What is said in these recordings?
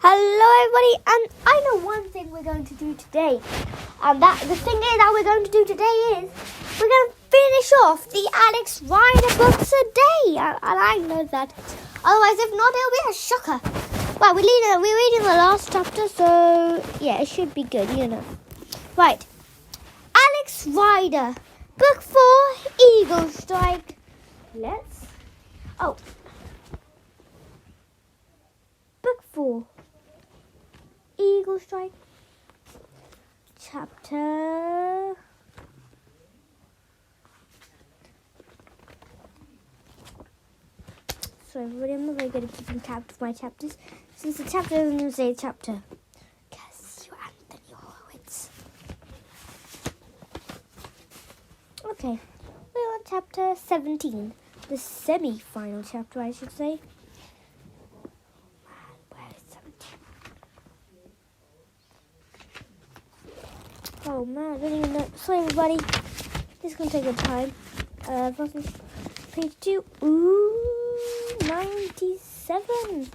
Hello everybody, and I know one thing we're going to do today. And the thing is that we're going to do today is we're going to finish off the Alex Rider books a day. And I know that. Otherwise, if not, it'll be a shocker. Well, we're reading the last chapter, so yeah, it should be good, Right. Alex Rider, book 4, Eagle Strike. Book 4. Eagle Strike, chapter 'm not very good at keeping count of my chapters, since the chapter doesn't even say chapter. Curse you, Anthony Horowitz. Okay, we're on chapter 17, the semi-final chapter, I should say. Oh man, I don't even know. Sorry everybody, this is going to take a time. Page 2. Ooh, 97.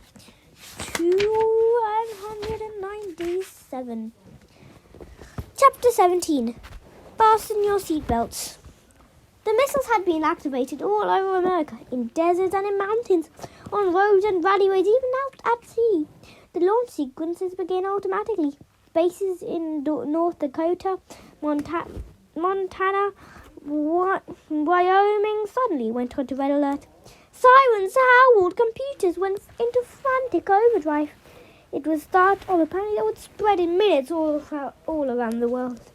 297. Chapter 17. Fasten your seatbelts. The missiles had been activated all over America, in deserts and in mountains, on roads and valleyways, even out at sea. The launch sequences began automatically. Bases in North Dakota, Montana, Wyoming suddenly went onto red alert. Sirens howled, computers went into frantic overdrive. It was the start of a panic that would spread in minutes all around the world.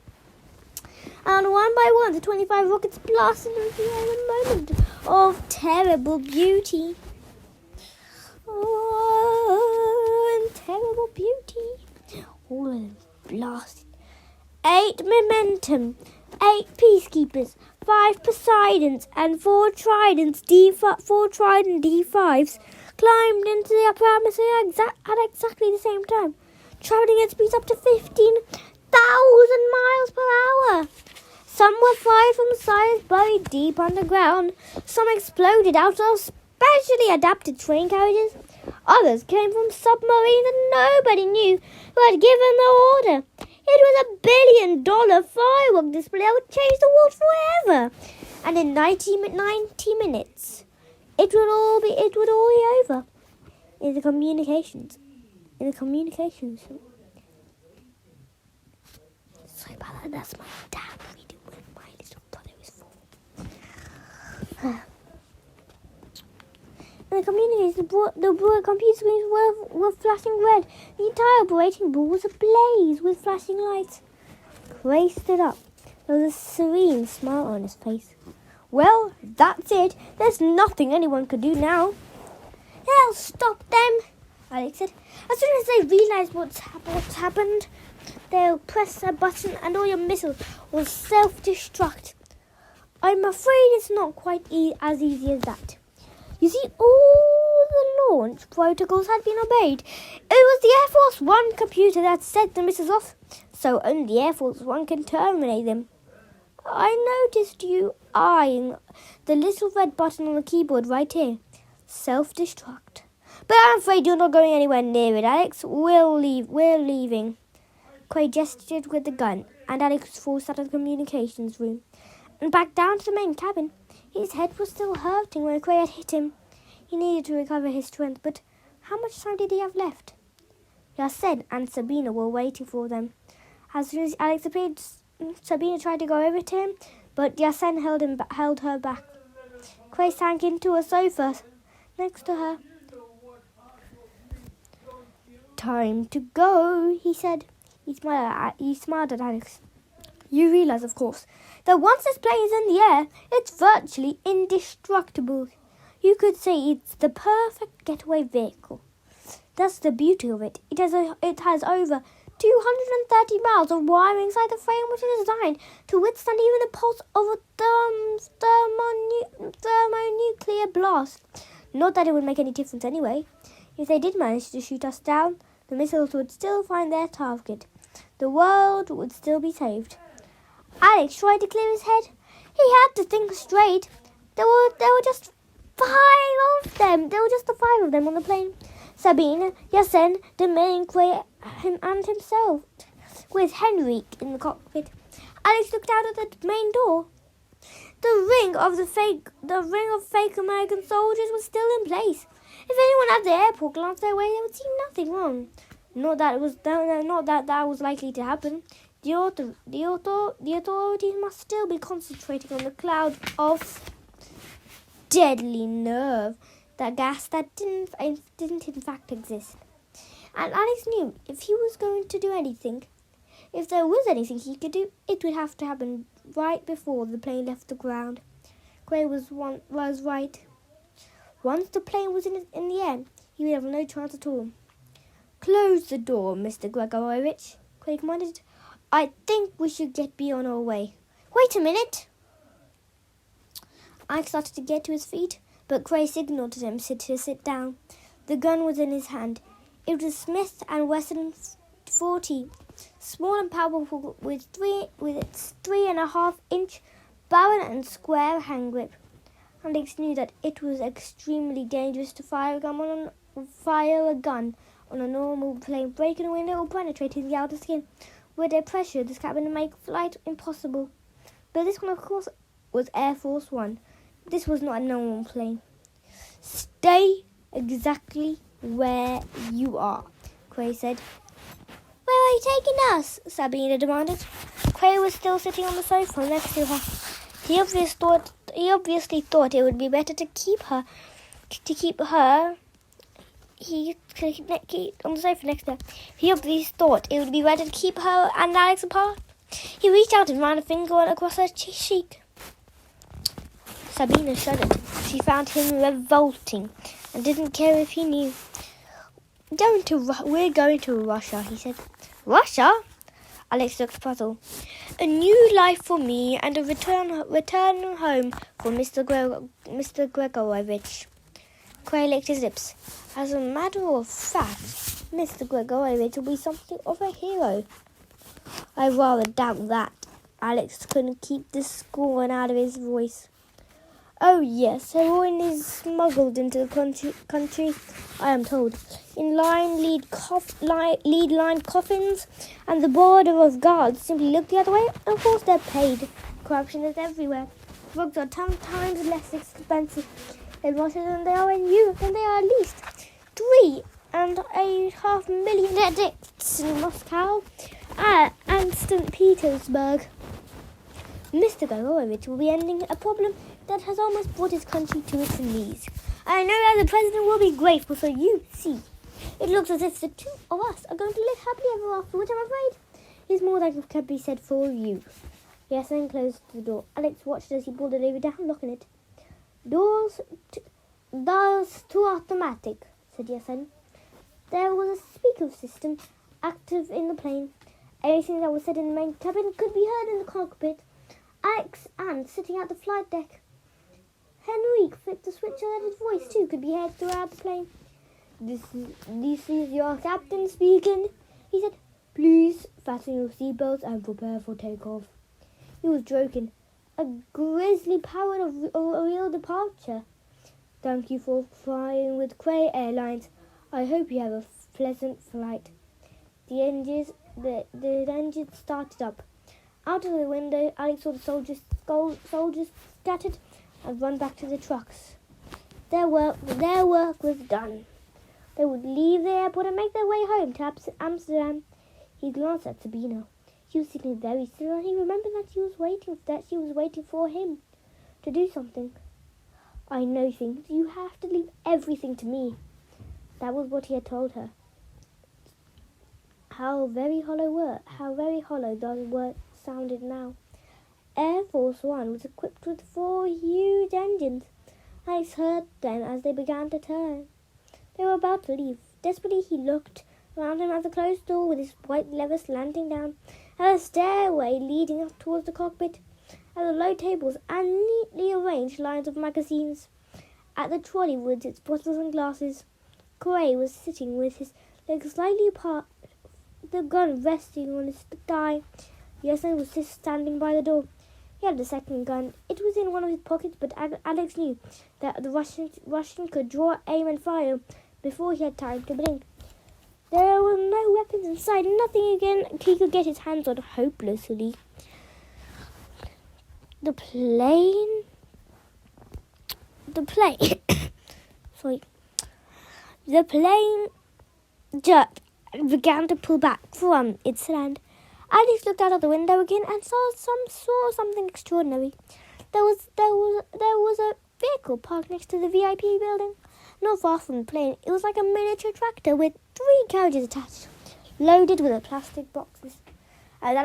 And one by one, the 25 rockets blasted into the air in a moment of terrible beauty. Oh, and terrible beauty. All of them blasted. 8 momentum, 8 peacekeepers, 5 Poseidons, and 4 Tridents D5s climbed into the upper atmosphere at exactly the same time, traveling at speeds up to 15,000 miles per hour. Some were fired from silos buried deep underground. Some exploded out of specially adapted train carriages. Others came from submarines that nobody knew who had given the order. It was $1 billion firework display that would change the world forever. And in 90 minutes, it would all be over. In the communications. Sorry about that. That's my dad reading with my little brother is 4. And the communications, the computer screens were flashing red. The entire operating board was ablaze with flashing lights. Cray stood up. There was a serene smile on his face. Well, that's it. There's nothing anyone could do now. Hell, stop them, Alex said. As soon as they realized what's happened, they'll press a button and all your missiles will self-destruct. I'm afraid it's not quite as easy as that. You see, all the launch protocols had been obeyed. It was the Air Force One computer that set the missiles off, so only Air Force One can terminate them. I noticed you eyeing the little red button on the keyboard right here. Self-destruct. But I'm afraid you're not going anywhere near it, Alex. We're leaving. Quay gestured with the gun, and Alex was forced out of the communications room and back down to the main cabin. His head was still hurting where Quay had hit him. He needed to recover his strength, but how much time did he have left? Yasen and Sabina were waiting for them. As soon as Alex appeared, Sabina tried to go over to him, but Yasen held her back. Quay sank into a sofa next to her. Time to go, he said. He smiled at Alex. You realize, of course, that once this plane is in the air, it's virtually indestructible. You could say it's the perfect getaway vehicle. That's the beauty of it. It has over 230 miles of wiring inside the frame, which is designed to withstand even the pulse of a thermonuclear blast. Not that it would make any difference anyway. If they did manage to shoot us down, the missiles would still find their target. The world would still be saved. Alex tried to clear his head. He had to think straight. There were just 5 of them. There were just the 5 of them on the plane. Sabine, Yasen, the main Gray, and himself, with Henrik in the cockpit. Alex looked out at the main door. The ring of fake American soldiers was still in place. If anyone at the airport glanced their way, they would see nothing wrong. Not that was likely to happen. The authorities must still be concentrating on the cloud of deadly nerve, that gas that didn't in fact exist. And Alex knew if he was going to do anything, if there was anything he could do, it would have to happen right before the plane left the ground. Gray was right. Once the plane was in the air, he would have no chance at all. "Close the door, Mr. Gregorowitz," Gray commanded. "I think we should be on our way." "Wait a minute." Ike started to get to his feet, but Gray signaled to him to sit down. The gun was in his hand. It was Smith & Wesson 40, small and powerful, with its 3.5-inch barrel and square hand grip. Alex knew that it was extremely dangerous to fire a gun on a normal plane, breaking a window or penetrating the outer skin. With their pressure, this cabin would make flight impossible. But this one, of course, was Air Force One. This was not a normal plane. "Stay exactly where you are," Gray said. "Where are you taking us?" Sabina demanded. Gray was still sitting on the sofa next to her. He obviously thought it would be better to keep her on the sofa next to her. He obviously thought it would be better to keep her and Alex apart. He reached out and ran a finger across her cheek. Sabina shuddered. She found him revolting and didn't care if he knew. "We're going to Russia," he said. "Russia?" Alex looked puzzled. "A new life for me and a return home for Mr. Gregorowitz." Gray licked his lips. "As a matter of fact, Mr. Gregorowitz will be something of a hero." "I rather doubt that." Alex couldn't keep the scorn out of his voice. "Oh yes, heroin is smuggled into the country, I am told, in lead-lined coffins, and the border of guards simply look the other way. Of course they're paid. Corruption is everywhere. Drugs are 10 times less expensive in Russia than they are in Europe, and there are at least 3.5 million addicts in Moscow and St. Petersburg. Mr. Gregorowitz will be ending a problem that has almost brought his country to its knees. I know that the president will be grateful, so you see. It looks as if the two of us are going to live happily ever after, which I'm afraid is more than can be said for you." Yasen closed the door. Alex watched as he pulled the lever down, locking it. Doors to automatic," said Yasen. There was a speaker system active in the plane. Anything that was said in the main cabin could be heard in the cockpit. Alex and sitting at the flight deck. Henrik flipped the switch so that his voice too could be heard throughout the plane. This is your captain speaking," he said. "Please fasten your seatbelts and prepare for takeoff." He was joking. A grisly power of a real departure. "Thank you for flying with Gray Airlines. I hope you have a pleasant flight." The engines started up. Out of the window, Alex saw the soldiers scattered and run back to the trucks. Their work was done. They would leave the airport and make their way home to Amsterdam. He glanced at Sabina. She was sitting very still, and he remembered that she was waiting for him to do something. "I know things. You have to leave everything to me." That was what he had told her. How very hollow those words sounded now. Air Force One was equipped with 4 huge engines. Alex heard them as they began to turn. They were about to leave. Desperately he looked around him at the closed door with its white lever slanting down, at the stairway leading up towards the cockpit, at the low tables and neatly arranged lines of magazines, at the trolley with its bottles and glasses. Gray was sitting with his legs slightly apart, the gun resting on his thigh. Yasen was just standing by the door. He had the second gun. It was in one of his pockets, but Alex knew that the Russian could draw, aim and fire before he had time to blink. There were no weapons inside, nothing again he could get his hands on hopelessly. The plane jerked and began to pull back from its land. Alex looked out of the window again and saw something extraordinary. There was a vehicle parked next to the VIP building, not far from the plane. It was like a miniature tractor with 3 carriages attached, loaded with plastic boxes. As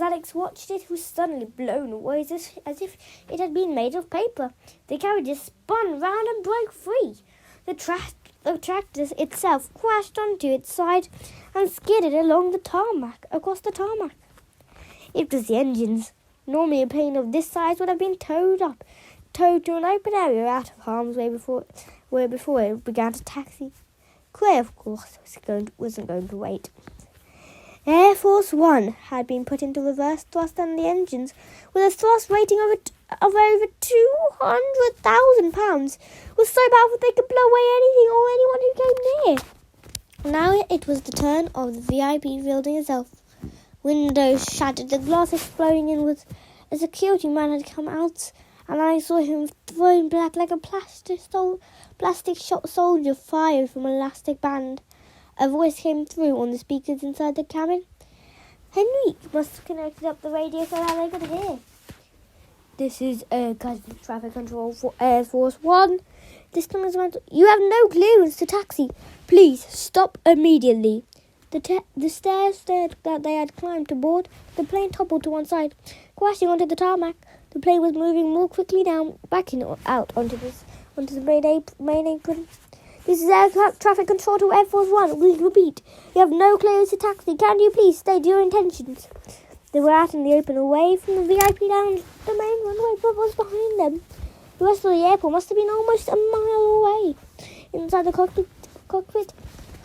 Alex watched it, he was suddenly blown away as if it had been made of paper. The carriages spun round and broke free. The tractor itself crashed onto its side and skidded across the tarmac. It was the engines. Normally a plane of this size would have been towed to an open area out of harm's way before it began to taxi. Claire, of course, wasn't going to wait. Air Force One had been put into reverse thrust on the engines with a thrust rating of over 200,000 pounds. Was so powerful they could blow away anything or anyone who came near. Now it was the turn of the VIP building itself. Windows shattered, the glass exploding inwards. A security man had come out, and I saw him thrown back like a plastic shot soldier fired from an elastic band. A voice came through on the speakers inside the cabin. Henrique must have connected up the radio so that they could hear. This is traffic control for Air Force One. This time is you have no clearance to taxi. Please stop immediately. The stairs that they had climbed to board, the plane toppled to one side, crashing onto the tarmac. The plane was moving more quickly now, backing out onto the main apron. This is air traffic control to Air Force One. We repeat, you have no clearance to taxi. Can you please state your intentions? They were out in the open, away from the VIP lounge. The main runway was behind them. The rest of the airport must have been almost a mile away. Inside the cockpit,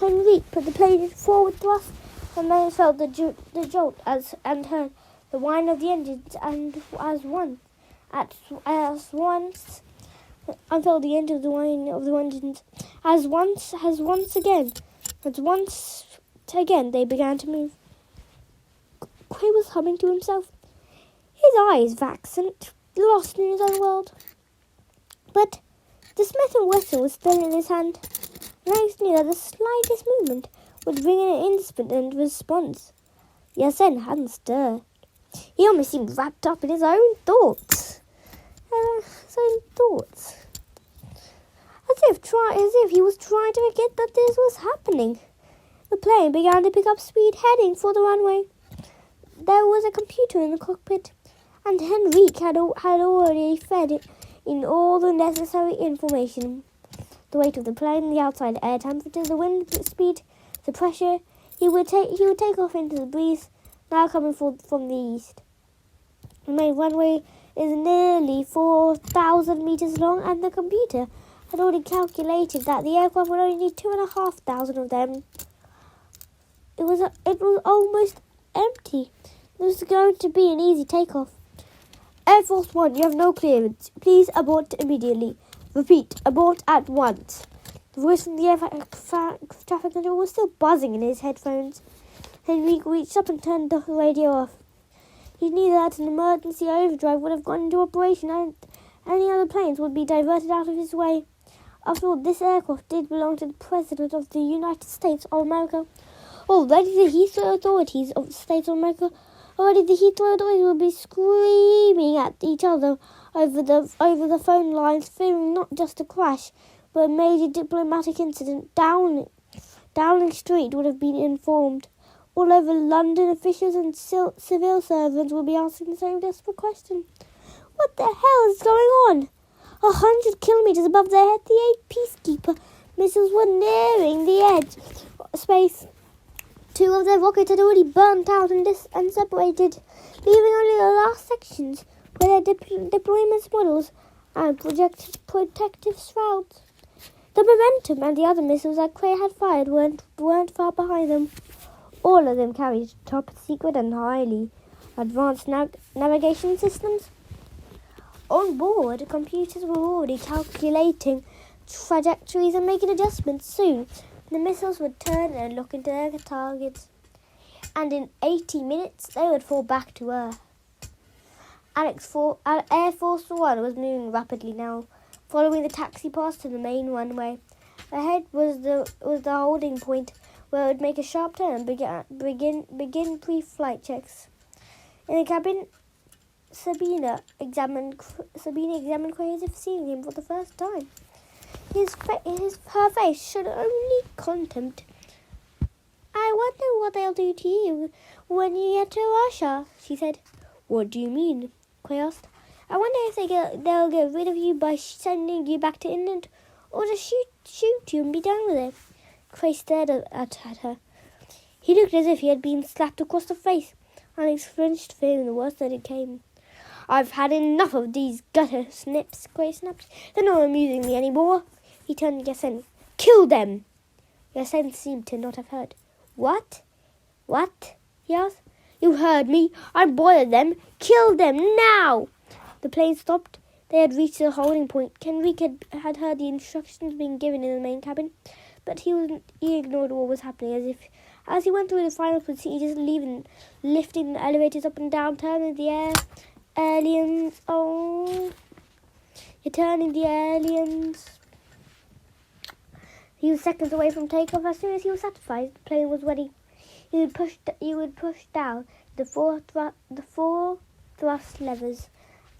Henrique put the plane in forward thrust, and then felt the jolt and heard the whine of the engines, and felt the end of the whine of the engines. Once again they began to move. Quay was humming to himself, his eyes vacant, lost in his own world. But the Smith & Wesson was still in his hand, and Alex knew that the slightest movement would bring in an instant response. Yasin hadn't stirred. He almost seemed wrapped up in his own thoughts. As if he was trying to forget that this was happening. The plane began to pick up speed, heading for the runway. There was a computer in the cockpit, and Henrique had already fed it in all the necessary information. The weight of the plane, the outside air temperature, the wind speed, the pressure. He would take off into the breeze, now coming from the east. The main runway is nearly 4,000 meters long, and the computer had already calculated that the aircraft would only need 2,500 of them. It was almost empty. It was going to be an easy takeoff. Air Force One, you have no clearance. Please abort immediately. Repeat, abort at once. The voice from the air traffic control was still buzzing in his headphones. Henrique reached up and turned the radio off. He knew that an emergency overdrive would have gone into operation and any other planes would be diverted out of his way. After all, this aircraft did belong to the President of the United States of America. Already the Heathrow authorities of the States of America would be screaming at each other over the phone lines, fearing not just a crash, but a major diplomatic incident. Downing Street would have been informed. All over London, officials and civil servants will be asking the same desperate question. What the hell is going on? 100 kilometers above their head, the 8 Peacekeeper missiles were nearing the edge of space. 2 of their rockets had already burnt out and separated, leaving only the last sections where their deployment models and protective shrouds. The Momentum and the other missiles that Quay had fired weren't far behind them. All of them carried top secret and highly advanced navigation systems. On board, computers were already calculating trajectories and making adjustments. Soon, the missiles would turn and look into their targets. And in 80 minutes, they would fall back to Earth. Air Force One was moving rapidly now, following the taxi path to the main runway. Ahead was the holding point, where it would make a sharp turn and begin pre-flight checks. In the cabin, Sabina examined Quay as if seeing him for the first time. Her face showed only contempt. "I wonder what they'll do to you when you get to Russia," she said. "What do you mean?" Quay asked. "I wonder if they'll get rid of you by sending you back to England, or just shoot you and be done with it." Quay stared at her. He looked as if he had been slapped across the face. Alex flinched, fearing the worst that it came. "I've had enough of these gutter snips," Quay snapped. "They're not amusing me anymore." He turned to Yasen. "Kill them!" Yasen seemed to not have heard. What? He asked. "You heard me. I boiled them. Kill them now!" The plane stopped. They had reached the holding point. Kenrick had heard the instructions being given in the main cabin, but he ignored what was happening as he went through the final procedures, lifting the elevators up and down, turning the aliens. Oh, you're turning the aliens. He was seconds away from takeoff. As soon as he was satisfied the plane was ready, he would push down the four thrust levers,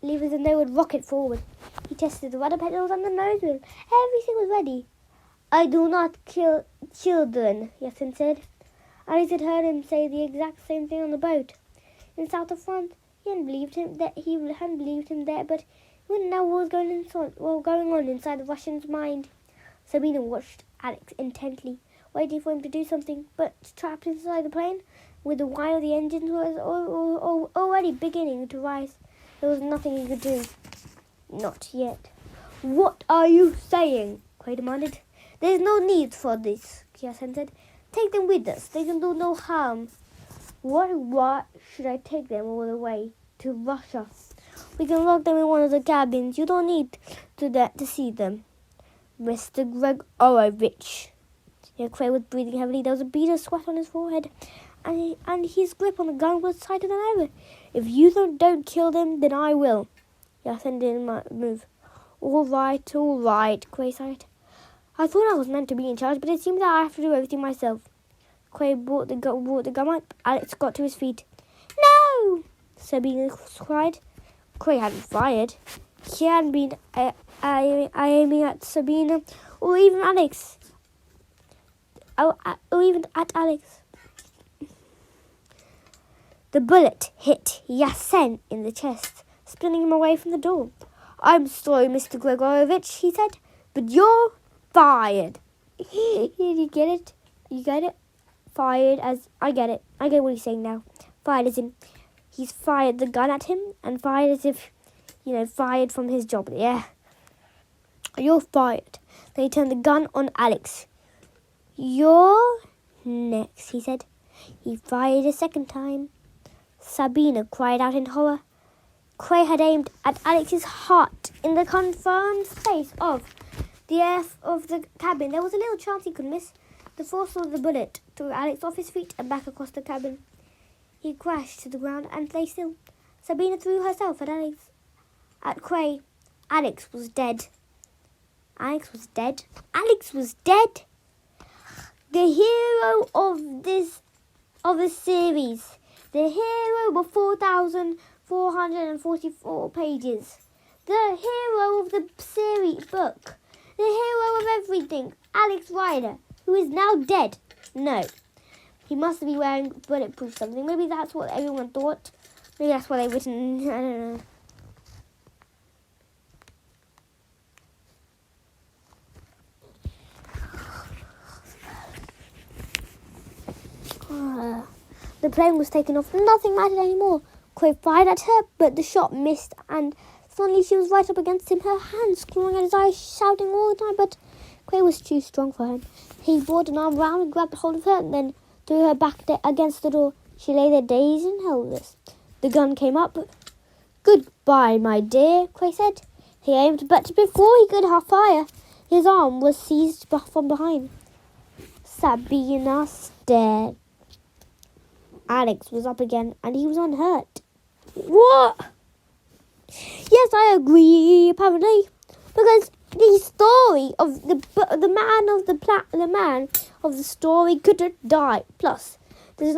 and they would rocket forward. He tested the rudder pedals and the nose wheel. Everything was ready. "I do not kill children," Yasin said. Alice had heard him say the exact same thing on the boat in south of France. He hadn't believed him there, but he wouldn't know what was going on inside the Russian's mind. Sabina watched Alex intently, waiting for him to do something, but trapped inside the plane, with the whine of the engines was already beginning to rise. There was nothing he could do. Not yet. "What are you saying?" Quay demanded. "There's no need for this," Kiasen said. "Take them with us. They can do no harm." Why should I take them all the way to Russia? "We can lock them in one of the cabins. You don't need to see them." "Mr. Greg Horowitz." Quay was breathing heavily. There was a bead of sweat on his forehead, and his grip on the gun was tighter than ever. "If you don't kill them, then I will." Yasin didn't move. All right, Quay sighed. "I thought I was meant to be in charge, but it seems that I have to do everything myself." Quay brought the gun up. Alex got to his feet. "No!" Sabina cried. Quay hadn't fired. He hadn't been aiming at Sabina or even Alex. Or even at Alex. The bullet hit Yasen in the chest, spinning him away from the door. "I'm sorry, Mr. Gregorovich," he said, "but you're fired." You get it? You get it? Fired as... I get it. I get what he's saying now. Fired as in... He's fired the gun at him, and fired as if... fired from his job. Yeah. "You're fired." Then he turned the gun on Alex. "You're next," he said. He fired a second time. Sabina cried out in horror. Quay had aimed at Alex's heart in the confirmed space of the air of the cabin. There was a little chance he could miss. The force of the bullet threw Alex off his feet and back across the cabin. He crashed to the ground and lay still. Sabina threw herself at Quay. Alex was dead. Alex was dead. Alex was dead. The hero of the series. The hero of 4,444 pages. The hero of the series book. The hero of everything. Alex Ryder, who is now dead. No. He must be wearing bulletproof something. Maybe that's what everyone thought. Maybe that's what they've written. I don't know. The plane was taken off. Nothing mattered anymore. Quay fired at her, but the shot missed, and suddenly she was right up against him, her hands clawing at his eyes, shouting all the time, but Quay was too strong for him. He brought an arm round and grabbed hold of her, and then threw her back against the door. She lay there dazed and helpless. The gun came up. "Goodbye, my dear," Quay said. He aimed, but before he could fire, His arm was seized from behind. Sabina stared. Alex was up again and he was unhurt. What? Yes, I agree, apparently. Because the story of the man of the story couldn't die. Plus, there's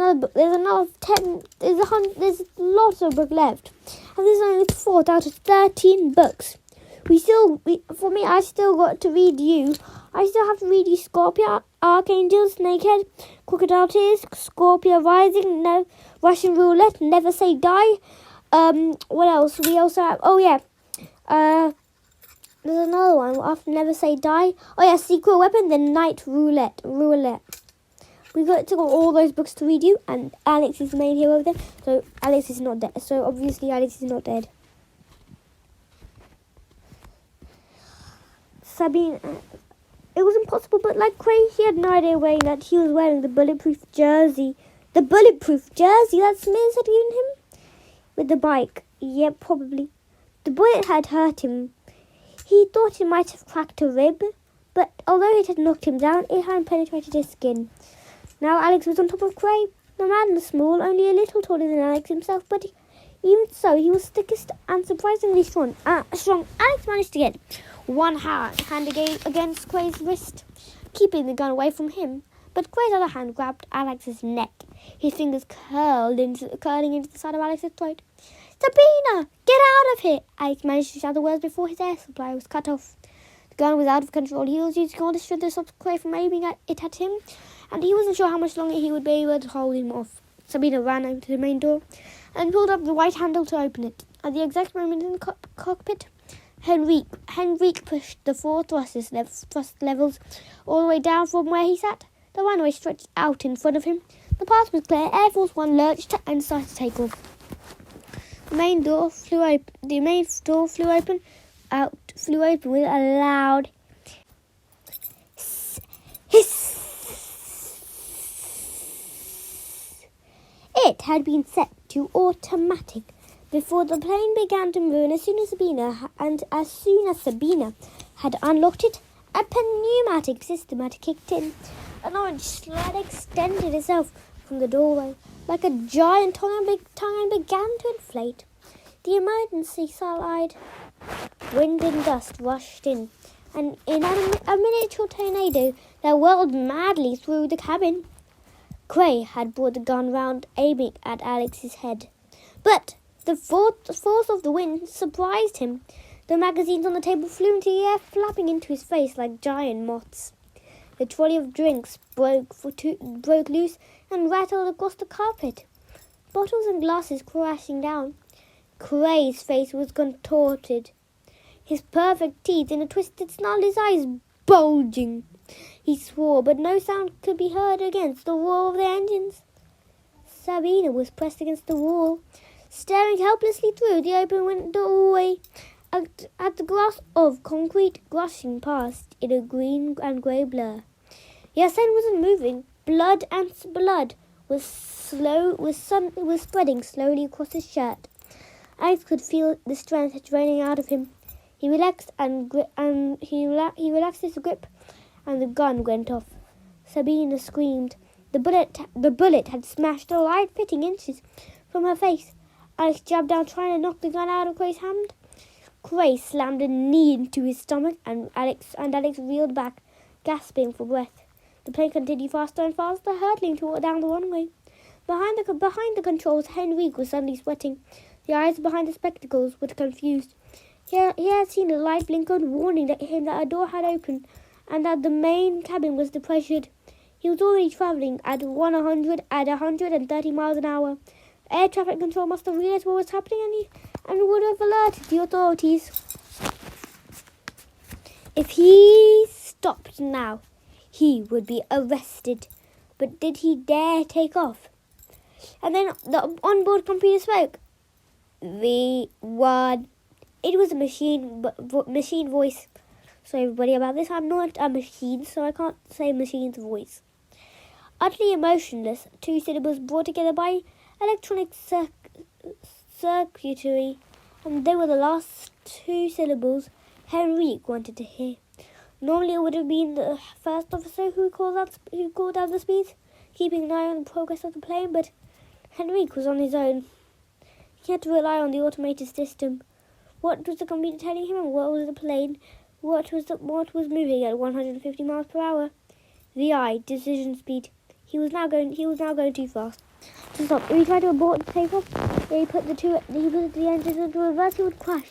lots of books left. And there's only 4 out of 13 books. I still got to read you. I still have to read you Scorpio, Archangel, Snakehead, Crocodile Tears, Scorpio Rising, Russian Roulette, Never Say Die. What else? We also have, there's another one after Never Say Die. Oh yeah, Secret Weapon, then Night Roulette. We got to go all those books to read you, and Alex is the main hero there. So Alex is not dead. So obviously Alex is not dead. Sabine, it was impossible, but like crazy, he had no idea that he was wearing the bulletproof jersey. The bulletproof jersey that Smith had given him with the bike. Yeah, probably. The bullet had hurt him. He thought it might have cracked a rib, but although it had knocked him down, it hadn't penetrated his skin. Now Alex was on top of Cray. The man was small, only a little taller than Alex himself, but even so, he was thickest and surprisingly strong. Alex managed to get one hand against Cray's wrist, keeping the gun away from him. But Cray's other hand grabbed Alex's neck, his fingers curling into the side of Alex's throat. Sabina, get out of here! Alex managed to shout the words before his air supply was cut off. The gun was out of control. He was using all his strength to stop Cray from aiming it at him, and he wasn't sure how much longer he would be able to hold him off. Sabina ran over to the main door and pulled up the right handle to open it. At the exact moment in the cockpit, Henrique pushed the 4 thrust levels all the way down from where he sat. The runway stretched out in front of him. The path was clear. Air Force One lurched and started to take off. The main door flew open with a loud hiss. It had been set to automatic before the plane began to move, and as soon as Sabina had unlocked it, a pneumatic system had kicked in. An orange sled extended itself from the doorway like a giant tongue and began to inflate. The emergency slide, wind and dust rushed in, and in a miniature tornado that whirled madly through the cabin. Cray had brought the gun round, aiming at Alex's head. But the force of the wind surprised him. The magazines on the table flew into the air, flapping into his face like giant moths. The trolley of drinks broke loose and rattled across the carpet, bottles and glasses crashing down. Cray's face was contorted, his perfect teeth in a twisted snarl, his eyes bulging. He swore, but no sound could be heard against the roar of the engines. Sabina was pressed against the wall, staring helplessly through the open doorway at the grass of concrete rushing past in a green and grey blur. Yasin wasn't moving. Blood was spreading slowly across his shirt. Alex could feel the strength draining out of him. He relaxed his grip, and the gun went off. Sabina screamed. The bullet had smashed a light 15 inches from her face. Alex jabbed down, trying to knock the gun out of Cray's hand. Cray slammed a knee into his stomach, and Alex reeled back, gasping for breath. The plane continued faster and faster, hurtling down the runway. Behind the controls, Henrique was suddenly sweating. The eyes behind the spectacles were confused. He had seen a light blink on, warning him that a door had opened and that the main cabin was depressured. He was already travelling at 130 miles an hour. Air traffic control must have realized what was happening and would have alerted the authorities. If he stopped now, he would be arrested. But did he dare take off? And then the onboard computer spoke. V1. It was a machine voice. Sorry everybody about this. I'm not a machine, so I can't say machine's voice. Utterly emotionless, 2 syllables brought together by electronic circuitry, and they were the last 2 syllables Henrique wanted to hear. Normally, it would have been the first officer who called out the speed, keeping an eye on the progress of the plane, but Henrique was on his own. He had to rely on the automated system. What was the computer telling him, and what was the plane? What was moving at 150 miles per hour? VI, decision speed. He was now going too fast to stop. If he tried to abort the takeoff, he put the engines into reverse, he would crash.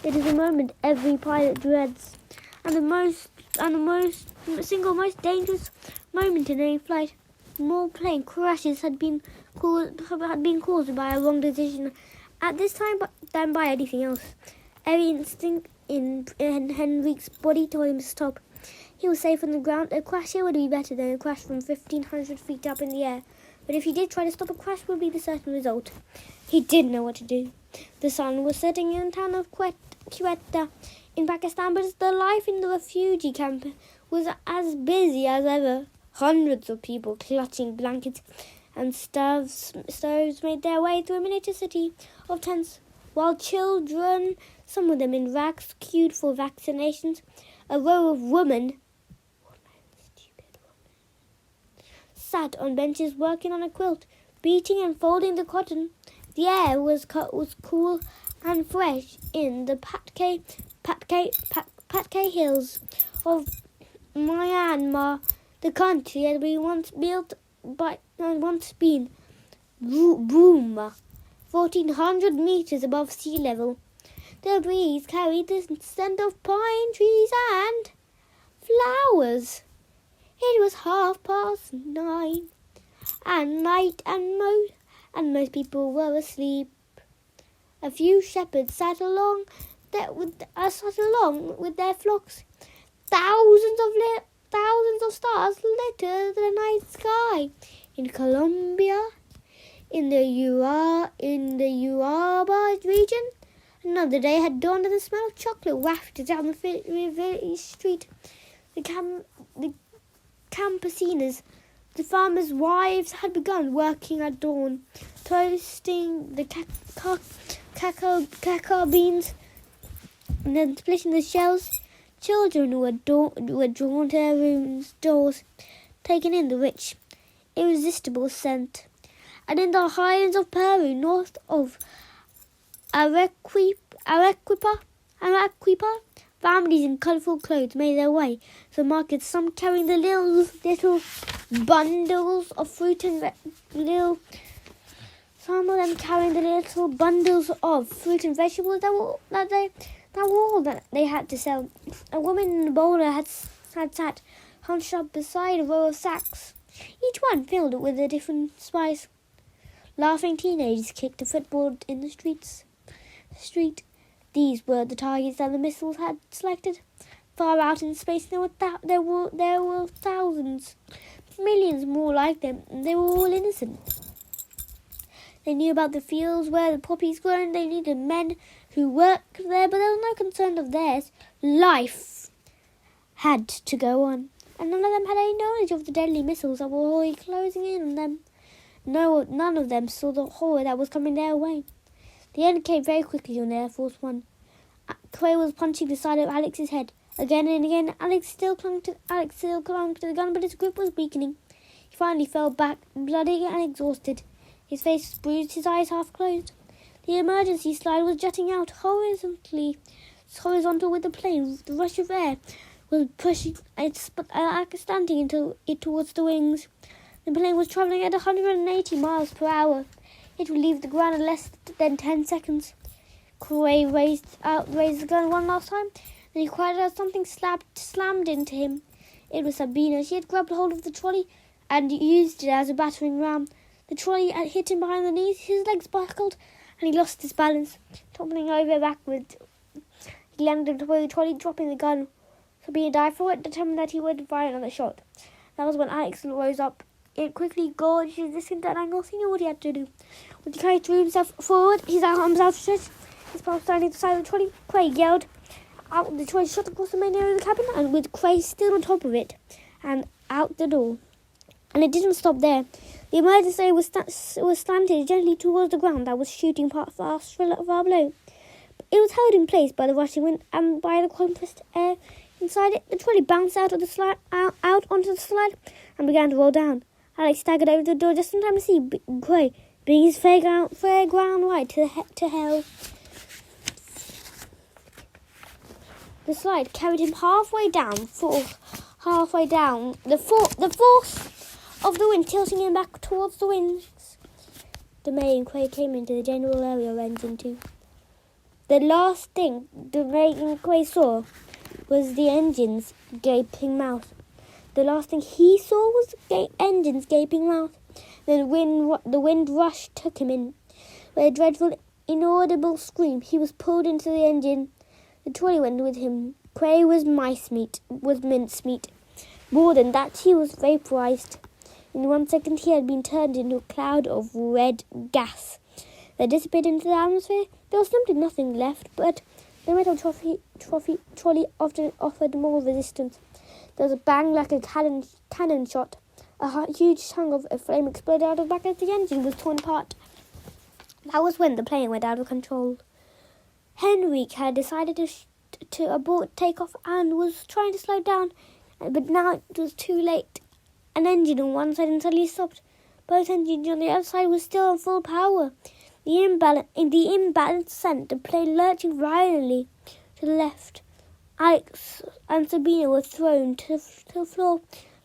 It is a moment every pilot dreads, and the single most dangerous moment in any flight. More plane crashes had been caused by a wrong decision at this time than by anything else. Every instinct in Henrique's body told him to stop. He was safe on the ground. A crash here would be better than a crash from 1,500 feet up in the air. But if he did try to stop, a crash would be the certain result. He didn't know what to do. The sun was setting in the town of Quetta in Pakistan, but the life in the refugee camp was as busy as ever. Hundreds of people clutching blankets and stoves made their way through a miniature city of tents, while children, some of them in rags, queued for vaccinations. A row of women sat on benches working on a quilt, beating and folding the cotton. The air was cool and fresh in the Patke hills of Myanmar. The country had been once been Burma, 1,400 meters above sea level. The breeze carried the scent of pine trees and flowers. It was 9:30, and most people were asleep. A few shepherds sat along with their flocks. Thousands of stars littered the night sky. In Colombia, in the Uraba region, another day had dawned, and the smell of chocolate wafted down the village street. The campesinas, the farmers' wives, had begun working at dawn, toasting the cacao beans and then splitting the shells. Children were drawn to their rooms' doors, taking in the rich, irresistible scent. And in the highlands of Peru, north of Arequipa, families in colourful clothes made their way to the markets, some carrying the little bundles of fruit and vegetables that were all that they had to sell. A woman in a bowler had sat hunched up beside a row of sacks, each one filled with a different spice. Laughing teenagers kicked a football in the street. These were the targets that the missiles had selected. Far out in space, there were thousands, millions more like them. They were all innocent. They knew about the fields where the poppies grown. They needed men who worked there, but there was no concern of theirs. Life had to go on, and none of them had any knowledge of the deadly missiles that were already closing in on them. None of them saw the horror that was coming their way. The end came very quickly on Air Force One. Quay was punching the side of Alex's head. Again and again, Alex still clung to the gun, but his grip was weakening. He finally fell back, bloody and exhausted. His face was bruised, his eyes half closed. The emergency slide was jutting out horizontal with the plane. The rush of air was pushing slanting into it towards the wings. The plane was travelling at 180 miles per hour. It would leave the ground in less than 10 seconds. Quay raised the gun one last time. Then he cried out something slammed into him. It was Sabina. She had grabbed hold of the trolley and used it as a battering ram. The trolley had hit him behind the knees. His legs buckled and he lost his balance, toppling over backwards. He landed on the trolley, dropping the gun. Sabina dived forward, determined that he would fire another shot. That was when Alex rose up. It quickly gorged his distant angle. He knew what he had to do. When Quay threw himself forward, his arms outstretched, his palms standing at the side of the trolley, Quay yelled out. The trolley shot across the main area of the cabin, and with Quay still on top of it, and out the door. And it didn't stop there. The emergency was slanted gently towards the ground that was shooting far below. It was held in place by the rushing wind and by the compressed air inside it. The trolley bounced out out onto the slide and began to roll down. Alex staggered over the door just in time to see Gray bring his fair ground ride to hell. The slide carried him halfway down. The force of the wind tilting him back towards the wings. DeMay and Quay came into the general area of Engine 2. The last thing DeMay and Quay saw was the engine's gaping mouth. The last thing he saw was the engine's gaping mouth. Then the wind rush took him in. With a dreadful, inaudible scream, he was pulled into the engine. The trolley went with him. Quay was mincemeat. More than that, he was vaporized. In 1 second, he had been turned into a cloud of red gas that dissipated into the atmosphere. There was simply nothing left, but the metal trolley offered more resistance. There was a bang like a cannon shot. A huge tongue of a flame exploded out of the back as the engine was torn apart. That was when the plane went out of control. Henrik had decided to abort takeoff and was trying to slow down, but now it was too late. An engine on one side suddenly stopped. Both engines on the other side were still on full power. In the imbalanced sent the plane lurching violently to the left. Alex and Sabina were thrown to the floor.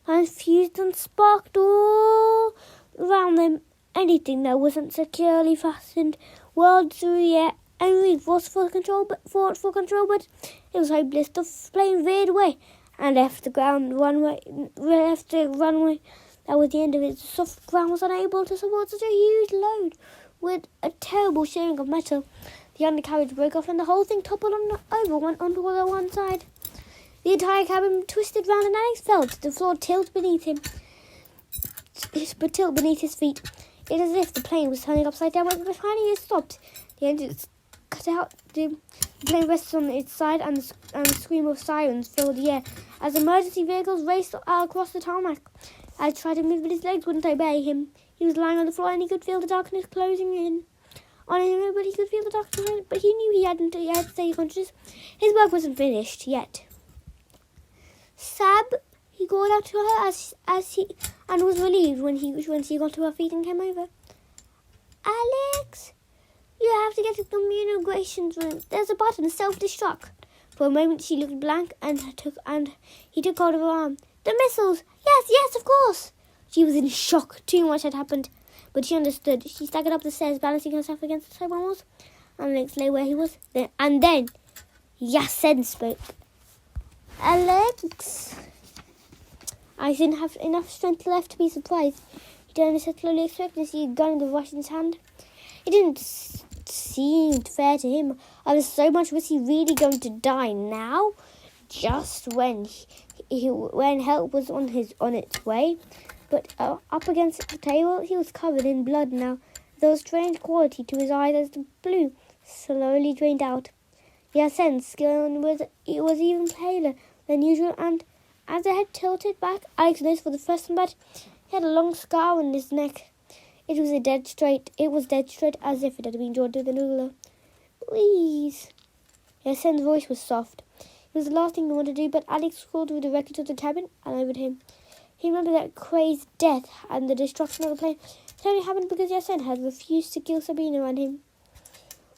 Lines fused and sparked all around them. Anything that wasn't securely fastened whirled through the air. Henry fought for control, but it was hopeless. The plane veered away and left the runway. That was the end of it. The soft ground was unable to support such a huge load. With a terrible sharing of metal, the undercarriage broke off and the whole thing toppled onto the one side. The entire cabin twisted round and Alex fell to the floor, tilt beneath him. Tilt beneath his feet. It was as if the plane was turning upside down, but finally it stopped. The engines cut out. The plane rested on its side, and the scream of sirens filled the air as emergency vehicles raced across the tarmac. Alex tried to move, but his legs wouldn't obey him. He was lying on the floor, and he could feel the darkness closing in on him. But he knew he had to stay conscious. His work wasn't finished yet. Sab, he called out to her and was relieved when she got to her feet and came over. Alex, you have to get to the communications room. There's a button, self-destruct. For a moment she looked blank, and he took hold of her arm. The missiles! Yes, of course! She was in shock. Too much had happened. But she understood. She staggered up the stairs, balancing herself against the side walls. Alex lay where he was. And then Yasen spoke. Alex! I didn't have enough strength left to be surprised. He turned his head slowly, expecting to see a gun in the Russian's hand. It didn't seem fair to him. After so much, was he really going to die now? Just when help was on its way? But up against the table, he was covered in blood now. There was a strange quality to his eyes as the blue slowly drained out. Yasen's skin was even paler than usual, and as the head tilted back, Alex noticed for the first time that he had a long scar on his neck. It was dead straight, as if it had been drawn with a ruler. Please. Yasen's voice was soft. It was the last thing he wanted to do, but Alex crawled through the wreckage of the cabin and over to him. He remembered that Quay's death and the destruction of the plane. It only happened because Yasen had refused to kill Sabina and him.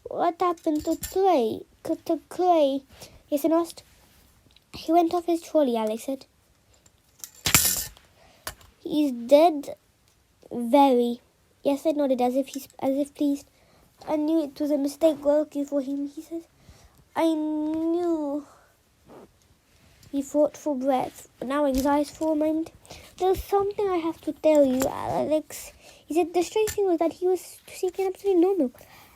What happened to Quay? Yasen asked. He went off his trolley, Alex said. He's dead. Very. Yasen nodded as if pleased. I knew it was a mistake working for him, he said. I knew. He fought for breath, but now anxious for a moment. There's something I have to tell you, Alex. He said the strange thing was that he was speaking absolutely normal,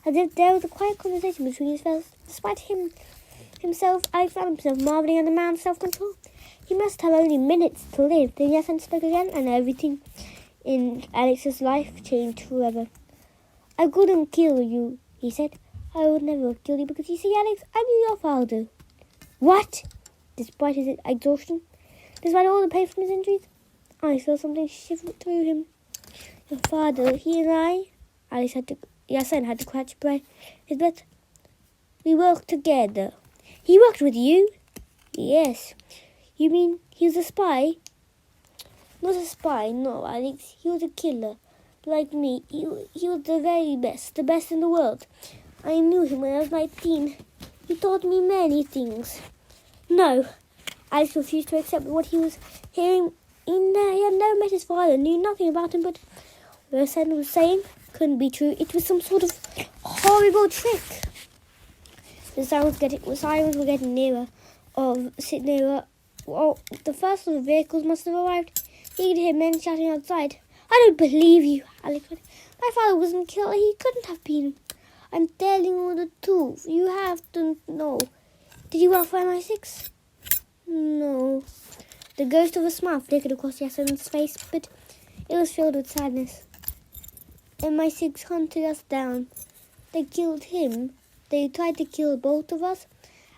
as if there was a quiet conversation between his fellows. Despite himself, Alex found himself marveling at the man's self-control. He must have only minutes to live. Then Yasen spoke again, and everything in Alex's life changed forever. I couldn't kill you, he said. I would never kill you because you see, Alex, I knew your father. What? Despite his exhaustion, despite all the pain from his injuries, I felt something shiver through him. Your father, he and I, Yasen had to catch his breath. We worked together. He worked with you? Yes. You mean he was a spy? Not a spy, no, Alex. He was a killer. Like me. He was the very best. The best in the world. I knew him when I was 19. He taught me many things. No. Alex refused to accept what he was hearing. He had never met his father, knew nothing about him, but what Rosanna was saying couldn't be true. It was some sort of horrible trick. The sirens were getting nearer. Well, the first of the vehicles must have arrived. He could hear men shouting outside. I don't believe you, Alex said. My father wasn't killed. He couldn't have been. I'm telling you the truth. You have to know. Did you work for MI6? No. The ghost of a smile flickered across Yasin's face, but it was filled with sadness. MI6 hunted us down. They killed him. They tried to kill both of us.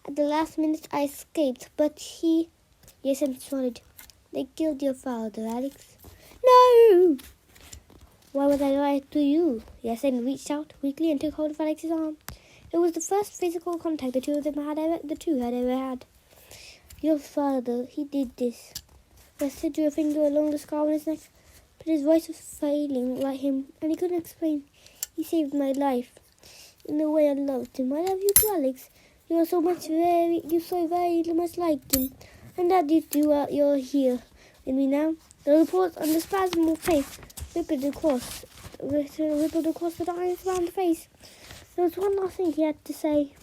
At the last minute I escaped, but Yasin nodded. They killed your father, Alex. No! Why would I lie to you? Yasin reached out weakly and took hold of Alex's arm. It was the first physical contact the two had ever had. Your father, he did this. Yasin drew a finger along the scar on his neck, but his voice was failing like him, and he couldn't explain. He saved my life. In the way I loved him. I love you too, Alex. You're so very much like him. And that you're here with me now. The reports and the spasm of face rippled across the lines around the face. There was one last thing he had to say.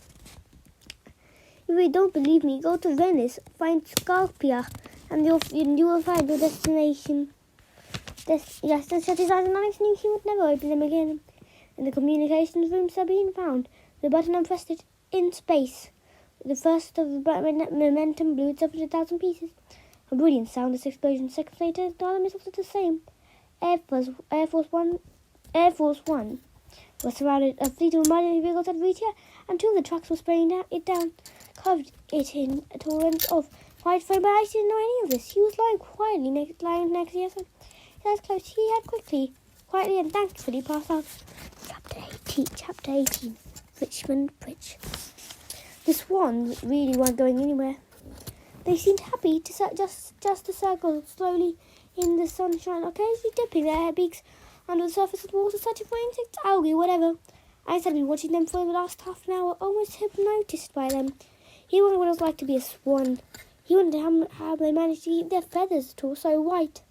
If you don't believe me, go to Venice, find Scarpia, and you will find your destination. Yes, then shut his eyes, and Alex knew he would never open them again. In the communications room, Sabine found the button and pressed it in space. The first of the momentum blew itself into 1,000 pieces. A brilliant sound, this explosion. Seconds later, the other missiles did the same. Air Force One was surrounded. A fleet of mighty vehicles had reached here, and two of the trucks were spraying it down, covered it in a torrent of white foam. But I didn't know any of this. He was lying quietly next to Yasin. His eyes closed. He had quietly and thankfully passed out. Chapter 18. Richmond Bridge. The swans really weren't going anywhere. They seemed happy to just to circle slowly in the sunshine, occasionally dipping their beaks under the surface of the water, searching for insects, algae, whatever. I had been watching them for the last half an hour, almost hypnotized by them. He wondered what it was like to be a swan. He wondered how they managed to keep their feathers all so white.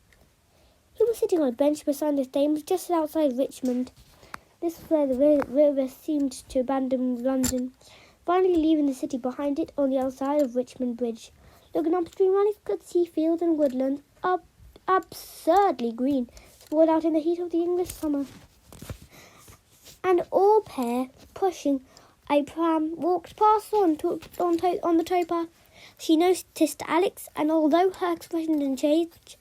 He was sitting on a bench beside the Thames just outside Richmond. This was where the river seemed to abandon London, finally leaving the city behind it on the other side of Richmond Bridge. Looking upstream, Alex could see fields and woodlands, absurdly green, spread out in the heat of the English summer. An oar pair pushing a pram walked past on the towpath. She noticed Alex, and although her expression didn't change,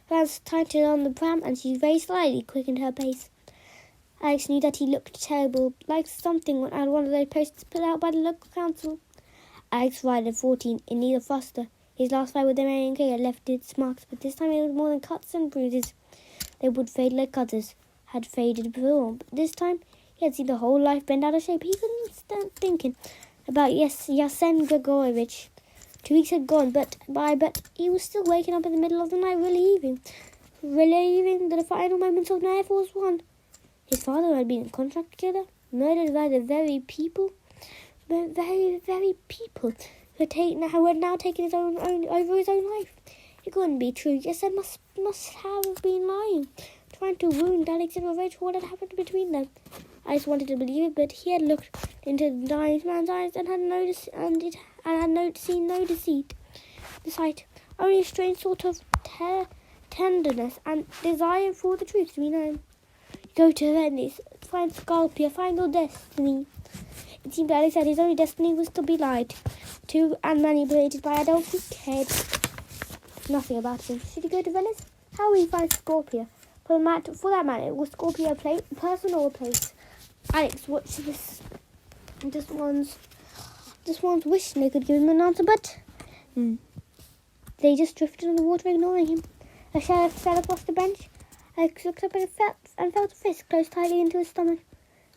her hands tightened on the pram, and she very slightly quickened her pace. Alex knew that he looked terrible, like something on one of those posters put out by the local council. Alex arrived at 14 in need of foster. His last fight with the Marion King had left its marks, but this time it was more than cuts and bruises. They would fade like others had faded before, but this time he had seen the whole life bent out of shape. He couldn't stand thinking about Yasin Gregorovich. 2 weeks had gone but he was still waking up in the middle of the night, relieving the final moments of Air Force One. His father had been a contract killer, murdered by the very people who had now taken his own over his own life. It couldn't be true. Yasin must have been lying, trying to wound Alex and revenge for what had happened between them. Alex wanted to believe it, but he had looked into the dying man's eyes and had seen no deceit. The sight, only a strange sort of tenderness and desire for the truth to be known. Go to Venice, find Scarpia, find your destiny. It seemed Alex that his only destiny was to be lied to and manipulated by adults who cared nothing about him. Should he go to Venice? How would he find Scarpia? For that matter, was Scarpia a person or a place? Alex watched this. Just one's wishing they could give him an answer, but they just drifted on the water, ignoring him. A shadow fell across the bench. Alex looked up and felt a fist close tightly into his stomach.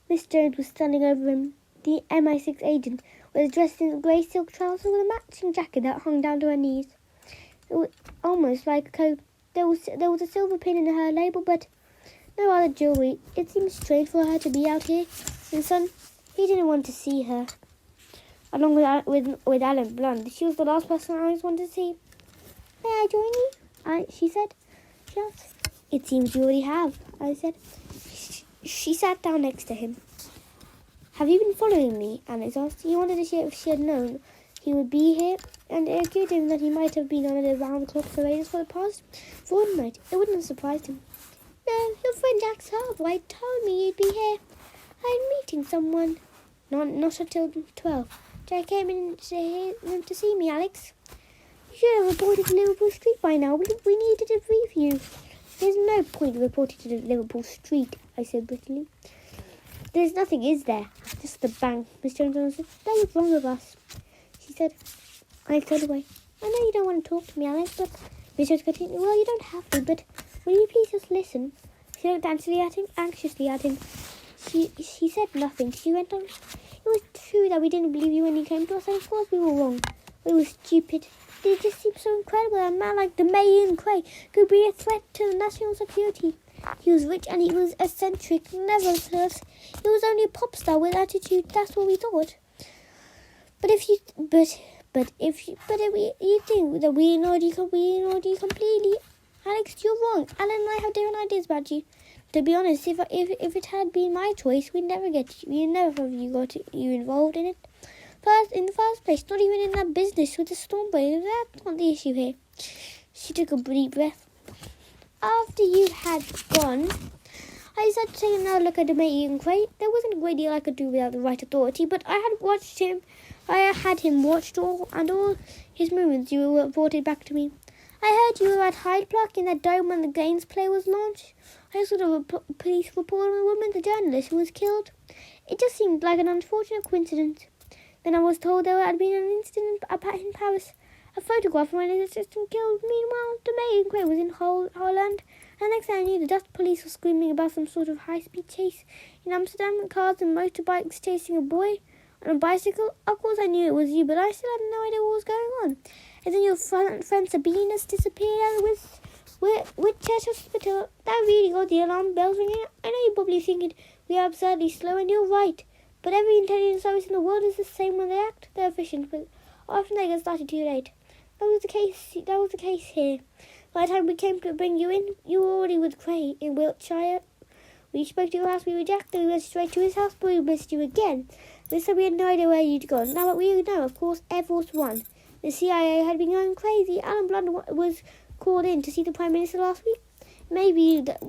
Miss Jones was standing over him. The MI6 agent was dressed in grey silk trousers with a matching jacket that hung down to her knees. It was almost like a coat. There was a silver pin in her label, but no other jewellery. It seemed strange for her to be out here in the sun. He didn't want to see her. Along with Alan Blunt, she was the last person I wanted to see. May I join you? She said. She asked. It seems you already have, I said. She sat down next to him. Have you been following me? Alex asked. He wanted to see if she had known he would be here, and it occurred to him that he might have been on the round-the-clock surveillance for the past fortnight. It wouldn't have surprised him. No, your friend Jack's Horowitz told me you'd be here. I'm meeting someone. Not until 12. Jack came in to see me, Alex. You should have reported to Liverpool Street by now. We needed to brief you. There's no point reporting to Liverpool Street, I said briefly. There's nothing, is there? Just the bank, Miss Jones answered. That was wrong of us, she said. I turned away. I know you don't want to talk to me, Alex, but Miss Jones continued. Well, you don't have to, but will you please just listen? She looked anxiously at him. She said nothing. She went on. It was true that we didn't believe you when you came to us, and of course we were wrong. We were stupid. It just seemed so incredible that a man like the Mayor Cray could be a threat to the national security. He was rich and he was eccentric. Nevertheless, he was only a pop star with attitude. That's what we thought. But if you think that we ignored you completely, Alex, you're wrong. Alan and I have different ideas about you. To be honest, if it had been my choice, we'd never have you involved in it. In the first place, not even in that business with the Stormbreaker. That's not the issue here. She took a deep breath. After you had gone, I decided to take another look at the Mayor Cray. There wasn't a great deal I could do without the right authority, but I had him watched all his movements. You were reported back to me. I heard you were at Hyde Park in that dome when the Gaines play was launched. I saw the police report on a woman, the journalist, who was killed. It just seemed like an unfortunate coincidence. Then I was told there had been an incident in Paris. A photograph of an assistant killed. Meanwhile, the Mayor Cray was in Holland. And next thing I knew, the Dutch police were screaming about some sort of high-speed chase in Amsterdam. Cars and motorbikes chasing a boy on a bicycle. Of course I knew it was you, but I still had no idea what was going on. And then your friend Sabine has disappeared out with Whitchurch Hospital. That really got the alarm bells ringing. I know you're probably thinking we are absurdly slow, and you're right. But every intelligence service in the world is the same when they act. They're efficient, but often they get started too late. That was the case here. By the time we came to bring you in, you were already with Cray in Wiltshire. We spoke to your house, we rejected, we went straight to his house, but we missed you again. This time we had no idea where you'd gone. Now we know, of course, Air Force One. The CIA had been going crazy. Alan Blunt was called in to see the Prime Minister last week. Maybe that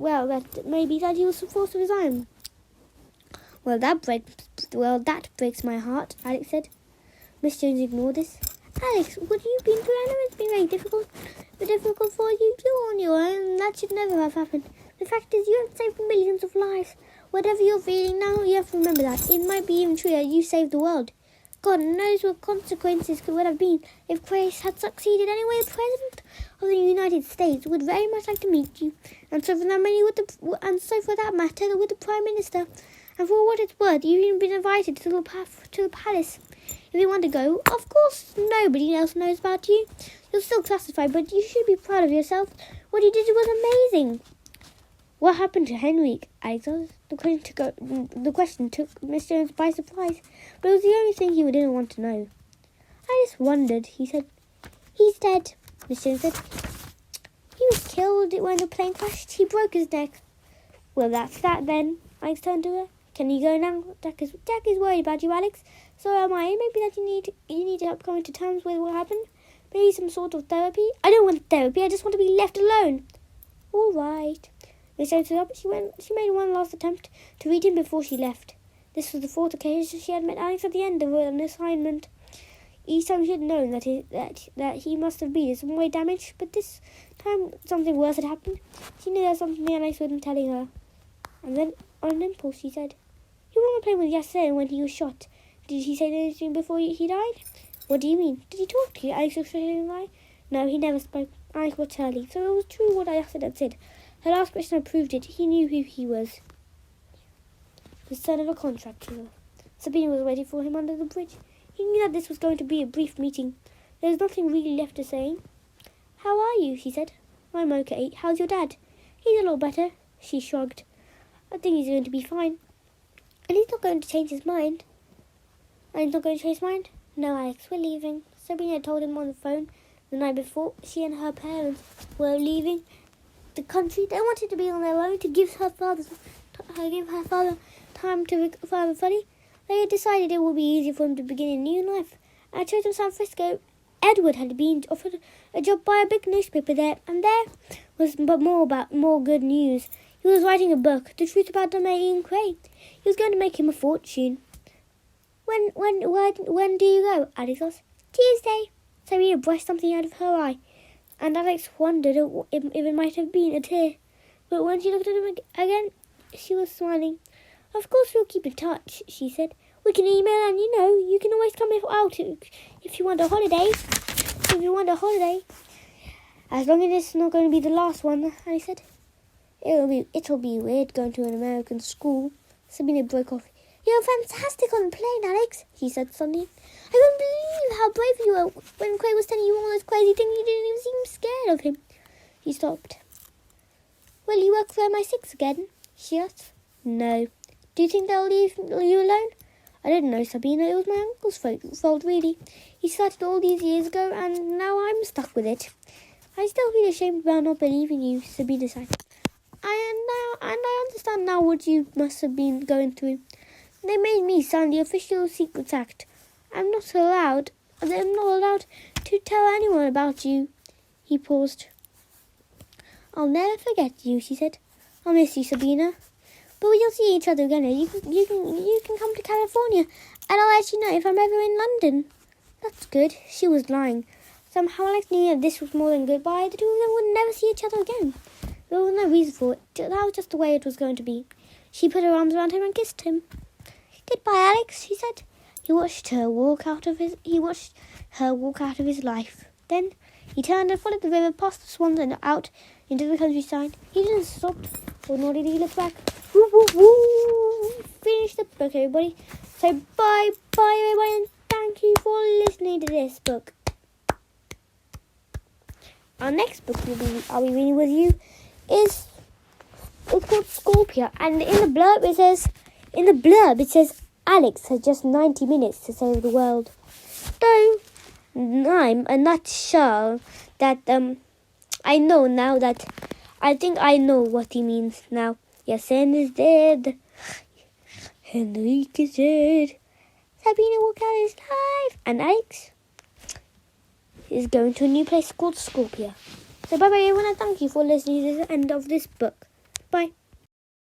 he was forced to resign. Well, that breaks my heart, Alex said. Miss Jones ignored this. Alex, what have you been through? I know it's been very difficult for you. You're on your own. That should never have happened. The fact is, you have saved millions of lives. Whatever you're feeling now, you have to remember that. It might be even true that you saved the world. God knows what consequences would have been if Grace had succeeded. Anyway, the President of the United States would very much like to meet you, and so for that matter, with the Prime Minister. And for what it's worth, you've even been invited to the palace. If you want to go, of course, nobody else knows about you. You're still classified, but you should be proud of yourself. What you did was amazing. What happened to Henrik? Alex asked. The question took Miss Jones by surprise, but it was the only thing he didn't want to know. I just wondered, he said. He's dead, Miss Jones said. He was killed when the plane crashed. He broke his neck. Well, that's that then. Alex turned to her. Can you go now? Jack is worried about you, Alex. So am I. Maybe that you need help coming to terms with what happened. Maybe some sort of therapy. I don't want therapy. I just want to be left alone. All right. Miss Jones stood up. She made one last attempt to read him before she left. This was the fourth occasion she had met Alex at the end of an assignment. Each time she had known that he must have been in some way damaged, but this time something worse had happened. She knew there was something Alex wasn't telling her. And then, on an impulse, she said, "You were on the plane with yesterday when he was shot. Did he say anything before he died?" "What do you mean? Did he talk to you?" Alex was saying lie. "No, he never spoke." Alex was Charlie, so it was true what I had said. Her last question had proved it. He knew who he was. The son of a contractor. Sabine was waiting for him under the bridge. He knew that this was going to be a brief meeting. There was nothing really left to say. "How are you?" she said. "I'm okay. How's your dad?" "He's a lot better." She shrugged. "I think he's going to be fine. And he's not going to change his mind." "And he's not going to change his mind?" "No, Alex, we're leaving." Sabrina told him on the phone the night before she and her parents were leaving the country. They wanted to be on their own to give her father time to recover fully. They had decided it would be easier for him to begin a new life. At church in San Francisco, Edward had been offered a job by a big newspaper there, and there was more good news. He was writing a book, The Truth About Dominion Cray. He was going to make him a fortune. When do you go?" Alex asked. "Tuesday." Sabrina brushed something out of her eye, and Alex wondered if it might have been a tear. But when she looked at him again, she was smiling. "Of course we'll keep in touch," she said. "We can email, and you can always come out if you want a holiday. As long as it's not going to be the last one," I said. It'll be weird going to an American school." Sabrina broke off. "You're fantastic on the plane, Alex," she said suddenly. "I couldn't believe how brave you were when Craig was telling you all those crazy things. You didn't even seem scared of him." She stopped. "Will you work for MI6 again?" she asked. "No." "Do you think they'll leave you alone?" "I don't know, Sabina. It was my uncle's fault, really. He started all these years ago, and now I'm stuck with it." "I still feel ashamed about not believing you," Sabina said. I understand now what you must have been going through. They made me sign the official Secrets Act. I'm not allowed to tell anyone about you." He paused. "I'll never forget you," she said. "I'll miss you, Sabina. But we'll see each other again. You can come to California, and I'll let you know if I'm ever in London." "That's good." She was lying. Somehow Alex knew that this was more than goodbye. The two of them would never see each other again. There was no reason for it. That was just the way it was going to be. She put her arms around him and kissed him. "Goodbye, Alex," she said. He watched her walk out of his life. Then he turned and followed the river past the swans and out into the countryside. He didn't stop, or nor did he look back. Woo, woo, woo. Finish the book, everybody. So bye, everybody, and thank you for listening to this book. Our next book I'll be reading with you it's called Scorpia, and in the blurb it says Alex has just 90 minutes to save the world. Though I'm not sure that I know now that I think I know what he means now. Yasen is dead. Henrique is dead. Sabina walked out his life, and Alex is going to a new place called Scorpia. So bye everyone, and thank you for listening to the end of this book. Bye.